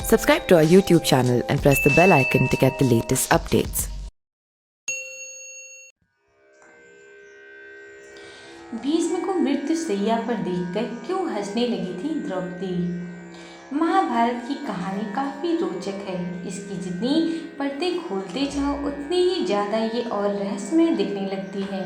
Subscribe to our YouTube channel and press the bell icon to get the latest updates. Bhishma को मृत्यु शैया पर देखकर क्यों हंसने लगी थी द्रौपदी। महाभारत की कहानी काफी रोचक है। इसकी जितनी परतें खोलते जाओ उतनी ही ज्यादा ये और रहस्यमय दिखने लगती है।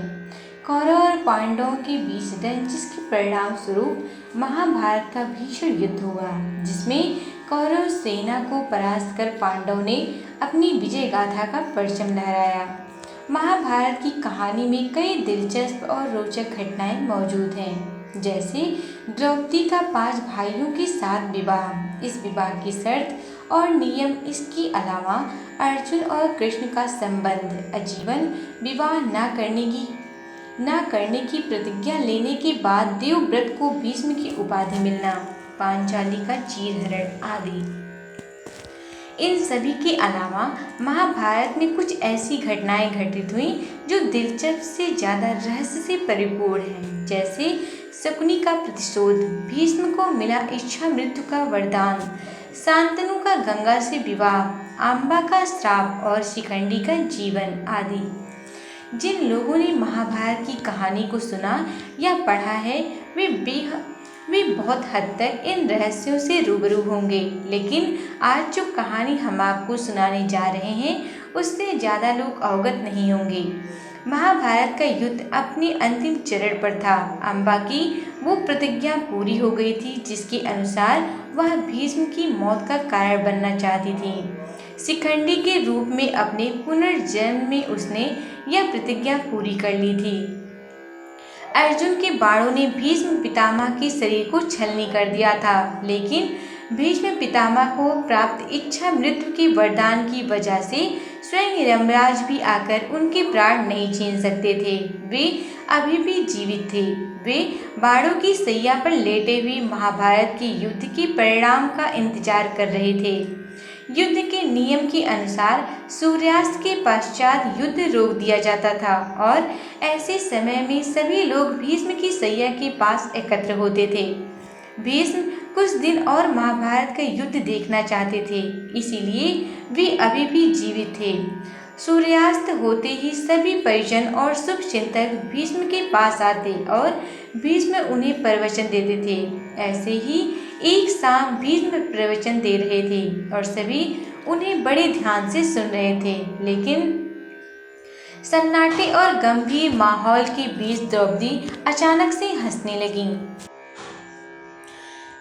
कौरव और पांडवों के बीच रंजिश के परिणाम स्वरूप महाभारत का भीषण युद्ध हुआ, जिसमें कौरव सेना को परास्त कर पांडव ने अपनी विजय गाथा का परचम लहराया। महाभारत की कहानी में कई दिलचस्प और रोचक घटनाएं मौजूद हैं, जैसे द्रौपदी का 5 भाइयों के साथ विवाह, इस विवाह की शर्त और नियम, इसके अलावा अर्जुन और कृष्ण का संबंध, आजीवन विवाह न करने की प्रतिज्ञा लेने के बाद देवव्रत को भीष्म की उपाधि मिलना, पांचाली का चीरहरण आदि। इन सभी के अलावा महाभारत में कुछ ऐसी घटनाएं घटित हुई जो दिलचस्प से ज़्यादा रहस्य से परिपूर्ण हैं, जैसे शकुनी का प्रतिशोध, भीष्म को मिला इच्छा मृत्यु का वरदान, शांतनु का गंगा से विवाह, अम्बा का श्राप और शिखंडी का जीवन आदि। जिन लोगों ने महाभारत की कहानी को सुना या पढ़ा है वे बहुत हद तक इन रहस्यों से रूबरू होंगे, लेकिन आज जो कहानी हम आपको सुनाने जा रहे हैं उससे ज़्यादा लोग अवगत नहीं होंगे। महाभारत का युद्ध अपने अंतिम चरण पर था। अम्बा की वो प्रतिज्ञा पूरी हो गई थी जिसके अनुसार वह भीष्म की मौत का कारण बनना चाहती थी। शिखंडी के रूप में अपने पुनर्जन्म में उसने यह प्रतिज्ञा पूरी कर ली थी। अर्जुन के बाणों ने भीष्म पितामह के शरीर को छलनी कर दिया था, लेकिन भीष्म पितामह को प्राप्त इच्छा मृत्यु के वरदान की वजह से स्वयं यमराज भी आकर उनके प्राण नहीं छीन सकते थे। वे अभी भी जीवित थे। वे बाणों की शैया पर लेटे हुए महाभारत के युद्ध के परिणाम का इंतजार कर रहे थे। युद्ध के नियम के अनुसार सूर्यास्त के पश्चात युद्ध रोक दिया जाता था और ऐसे समय में सभी लोग भीष्म की शैया के पास एकत्र होते थे। भीष्म कुछ दिन और महाभारत का युद्ध देखना चाहते थे, इसीलिए वे अभी भी जीवित थे। सूर्यास्त होते ही सभी परिजन और शुभचिंतक भीष्म के पास आते और भीष्म उन्हें प्रवचन देते थे। ऐसे ही एक शाम भीष्म प्रवचन दे रहे थे और सभी उन्हें बड़े ध्यान से सुन रहे थे, लेकिन सन्नाटे और गंभीर माहौल के बीच द्रौपदी अचानक से हंसने लगी।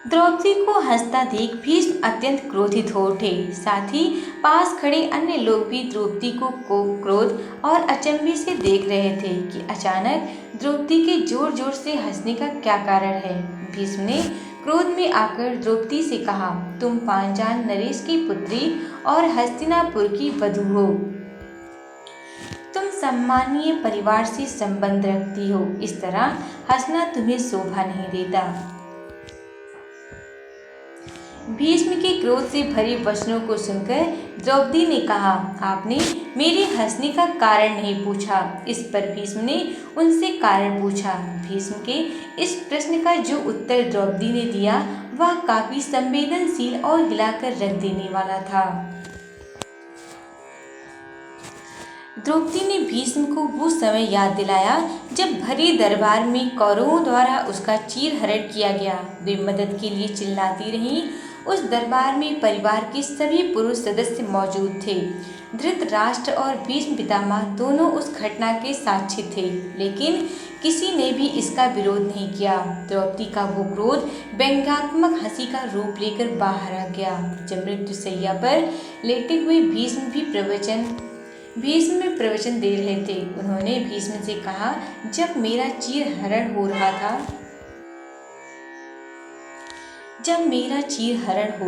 द्रौपदी को हंसता देख भीष्म अत्यंत क्रोधित हो उठे। साथ ही पास खड़े अन्य लोग भी द्रौपदी को क्रोध और अचंभे से देख रहे थे कि अचानक द्रौपदी के जोर जोर से हंसने का क्या कारण है। भीष्म ने क्रोध में आकर द्रौपदी से कहा, तुम पांचाल नरेश की पुत्री और हस्तिनापुर की वधू हो। तुम सम्मानीय परिवार से संबंध रखती हो। इस तरह हंसना तुम्हें शोभा नहीं देता। भीष्म के क्रोध से भरे वचनों को सुनकर द्रौपदी ने कहा, आपने मेरे हंसने का कारण नहीं पूछा। इस पर भीष्म ने उनसे कारण पूछा। भीष्म के इस प्रश्न का जो उत्तर द्रौपदी ने दिया वह काफी संवेदनशील और हिलाकर रख देने वाला था। द्रौपदी ने भीष्म को वो समय याद दिलाया जब भरे दरबार में कौरवों द्वारा उसका चीरहरण किया गया। वे मदद के लिए चिल्लाती रहीं। उस दरबार में परिवार के सभी पुरुष सदस्य मौजूद थे। धृतराष्ट्र और भीष्म पितामह दोनों उस घटना के साक्षी थे, लेकिन किसी ने भी इसका विरोध नहीं किया। द्रौपदी का वो क्रोध व्यंग्यात्मक हंसी का रूप लेकर बाहर आ गया। जब मृत्यु शैया पर लेटे हुए भीष्म में प्रवचन दे रहे थे। उन्होंने भीष्म से कहा, जब मेरा चीरहरण हो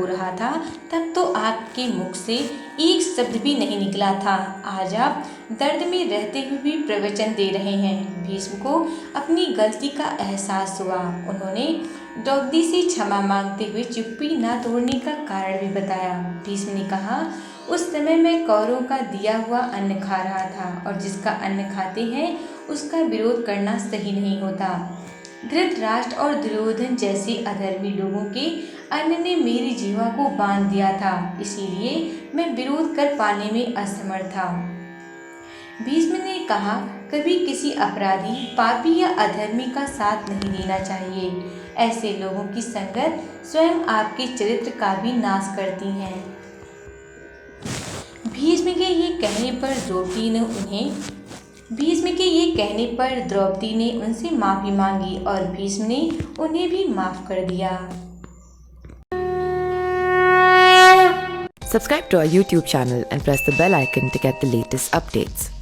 रहा था तब तो आपके मुख से एक शब्द भी नहीं निकला था। आज आप दर्द में रहते हुए भी प्रवचन दे रहे हैं। भीष्म को अपनी गलती का एहसास हुआ। उन्होंने द्रौपदी से क्षमा मांगते हुए चुप्पी न तोड़ने का कारण भी बताया। भीष्म ने कहा, उस समय मैं कौरवों का दिया हुआ अन्न खा रहा था और जिसका अन्न खाते हैं उसका विरोध करना सही नहीं होता। धृतराष्ट्र और दुर्योधन जैसे अधर्मी लोगों के अन्न ने मेरी जीवा को बांध दिया था, इसीलिए मैं विरोध कर पाने में असमर्थ था। भीष्म ने कहा, कभी किसी अपराधी, पापी या अधर्मी का साथ नहीं लेना चाहिए। ऐसे लोगों की संगत स्वयं आपके चरित्र का भी नाश करती है। भीष्म के ये कहने पर द्रौपदी ने उनसे माफी मांगी और भीष्म ने उन्हें भी माफ कर दिया। Subscribe to our YouTube channel and press the bell icon to get the latest updates.